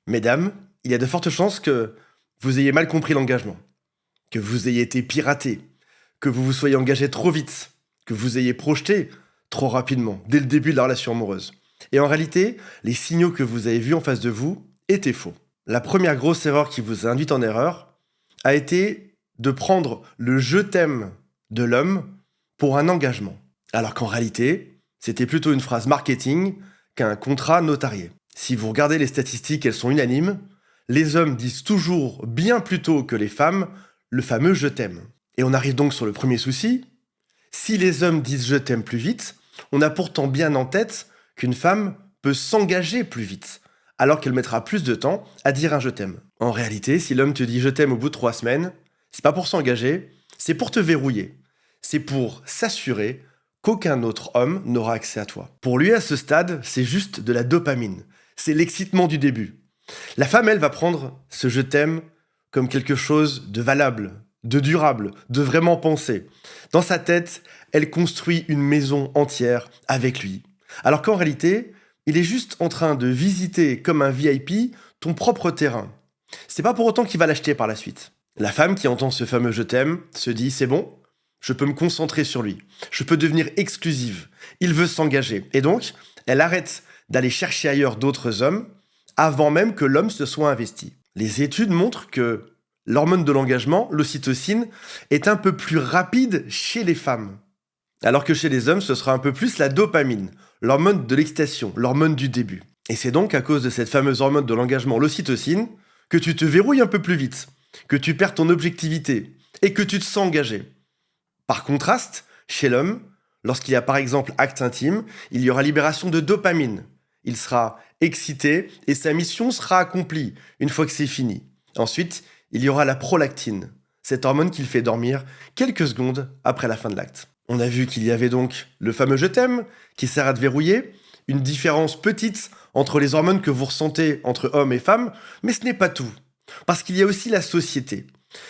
Mesdames, il y a de fortes chances que vous ayez mal compris l'engagement, que vous ayez été piraté, que vous vous soyez engagé trop vite, que vous ayez projeté trop rapidement, dès le début de la relation amoureuse. Et en réalité, les signaux que vous avez vus en face de vous étaient faux. La première grosse erreur qui vous a induite en erreur a été de prendre le je t'aime de l'homme pour un engagement. Alors qu'en réalité, c'était plutôt une phrase marketing qu'un contrat notarié. Si vous regardez les statistiques, elles sont unanimes. Les hommes disent toujours bien plus tôt que les femmes le fameux je t'aime. Et on arrive donc sur le premier souci. Si les hommes disent je t'aime plus vite, on a pourtant bien en tête qu'une femme peut s'engager plus vite, alors qu'elle mettra plus de temps à dire un je t'aime. En réalité, si l'homme te dit je t'aime au bout de 3 semaines, c'est pas pour s'engager, c'est pour te verrouiller. C'est pour s'assurer qu'aucun autre homme n'aura accès à toi. Pour lui, à ce stade, c'est juste de la dopamine. C'est l'excitement du début. La femme, elle, va prendre ce je t'aime comme quelque chose de valable, de durable, de vraiment pensé. Dans sa tête, elle construit une maison entière avec lui. Alors qu'en réalité, il est juste en train de visiter comme un VIP ton propre terrain. C'est pas pour autant qu'il va l'acheter par la suite. La femme qui entend ce fameux je t'aime se dit c'est bon, je peux me concentrer sur lui, je peux devenir exclusive, il veut s'engager. Et donc, elle arrête d'aller chercher ailleurs d'autres hommes avant même que l'homme se soit investi. Les études montrent que l'hormone de l'engagement, l'ocytocine, est un peu plus rapide chez les femmes. Alors que chez les hommes, ce sera un peu plus la dopamine, l'hormone de l'excitation, l'hormone du début. Et c'est donc à cause de cette fameuse hormone de l'engagement, l'ocytocine, que tu te verrouilles un peu plus vite, que tu perds ton objectivité et que tu te sens engagé. Par contraste, chez l'homme, lorsqu'il y a par exemple acte intime, il y aura libération de dopamine. Il sera excité et sa mission sera accomplie une fois que c'est fini. Ensuite, il y aura la prolactine, cette hormone qui le fait dormir quelques secondes après la fin de l'acte. On a vu qu'il y avait donc le fameux je t'aime qui sert à te verrouiller, une différence petite entre les hormones que vous ressentez entre hommes et femmes, mais ce n'est pas tout. Parce qu'il y a aussi la société.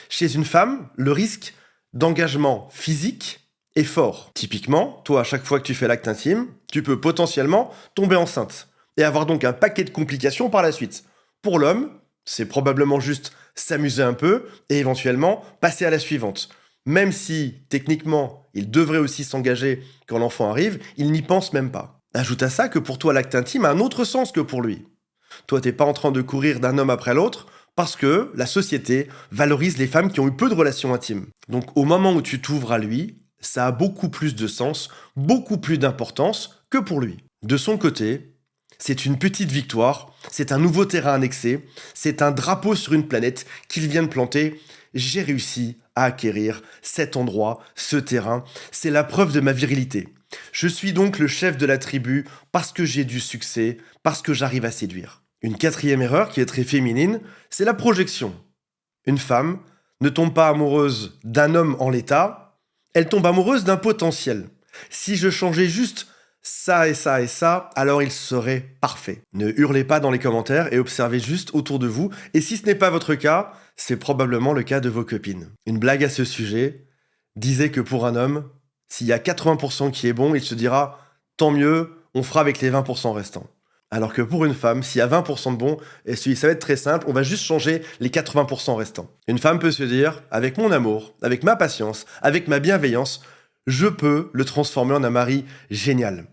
Chez une femme, le risque d'engagement physique est fort. Typiquement, toi, à chaque fois que tu fais l'acte intime, tu peux potentiellement tomber enceinte et avoir donc un paquet de complications par la suite. Pour l'homme, c'est probablement juste s'amuser un peu et éventuellement passer à la suivante. Même si, techniquement, il devrait aussi s'engager quand l'enfant arrive, il n'y pense même pas. Ajoute à ça que pour toi, l'acte intime a un autre sens que pour lui. Toi, t'es pas en train de courir d'un homme après l'autre, parce que la société valorise les femmes qui ont eu peu de relations intimes. Donc au moment où tu t'ouvres à lui, ça a beaucoup plus de sens, beaucoup plus d'importance que pour lui. De son côté, c'est une petite victoire, c'est un nouveau terrain annexé, c'est un drapeau sur une planète qu'il vient de planter. J'ai réussi à acquérir cet endroit, ce terrain, c'est la preuve de ma virilité. Je suis donc le chef de la tribu parce que j'ai du succès, parce que j'arrive à séduire. Une quatrième erreur qui est très féminine, c'est la projection. Une femme ne tombe pas amoureuse d'un homme en l'état, elle tombe amoureuse d'un potentiel. Si je changeais juste ça et ça et ça, alors il serait parfait. Ne hurlez pas dans les commentaires et observez juste autour de vous, et si ce n'est pas votre cas, c'est probablement le cas de vos copines. Une blague à ce sujet disait que pour un homme, s'il y a 80% qui est bon, il se dira « tant mieux, on fera avec les 20% restants ». Alors que pour une femme, s'il y a 20% de bon, et ça va être très simple, on va juste changer les 80% restants. Une femme peut se dire, avec mon amour, avec ma patience, avec ma bienveillance, je peux le transformer en un mari génial.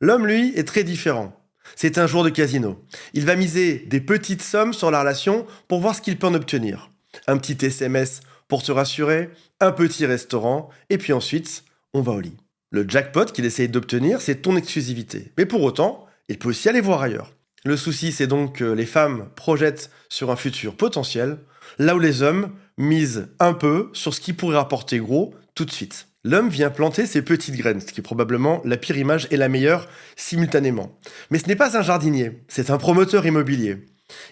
L'homme, lui, est très différent. C'est un joueur de casino. Il va miser des petites sommes sur la relation pour voir ce qu'il peut en obtenir. Un petit SMS pour te rassurer, un petit restaurant, et puis ensuite, on va au lit. Le jackpot qu'il essaye d'obtenir, c'est ton exclusivité. Mais pour autant, il peut aussi aller voir ailleurs. Le souci, c'est donc que les femmes projettent sur un futur potentiel, là où les hommes misent un peu sur ce qui pourrait rapporter gros tout de suite. L'homme vient planter ses petites graines, ce qui est probablement la pire image et la meilleure simultanément. Mais ce n'est pas un jardinier, c'est un promoteur immobilier.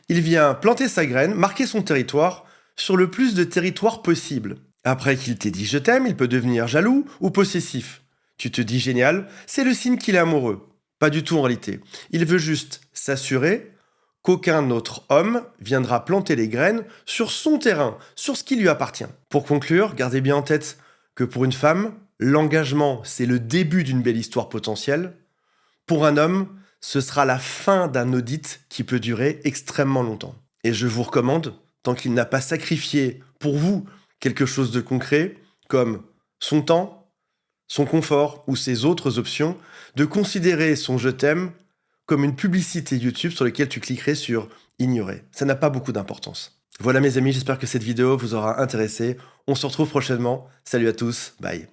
Il vient planter sa graine, marquer son territoire sur le plus de territoire possible. Après qu'il t'ait dit je t'aime, il peut devenir jaloux ou possessif. Tu te dis génial, c'est le signe qu'il est amoureux. Pas du tout en réalité. Il veut juste s'assurer qu'aucun autre homme viendra planter les graines sur son terrain, sur ce qui lui appartient. Pour conclure, gardez bien en tête que pour une femme, l'engagement, c'est le début d'une belle histoire potentielle. Pour un homme, ce sera la fin d'un audit qui peut durer extrêmement longtemps. Et je vous recommande, tant qu'il n'a pas sacrifié pour vous quelque chose de concret, comme son temps, son confort ou ses autres options, de considérer son je t'aime comme une publicité YouTube sur laquelle tu cliquerais sur ignorer. Ça n'a pas beaucoup d'importance. Voilà mes amis, j'espère que cette vidéo vous aura intéressé. On se retrouve prochainement. Salut à tous, bye.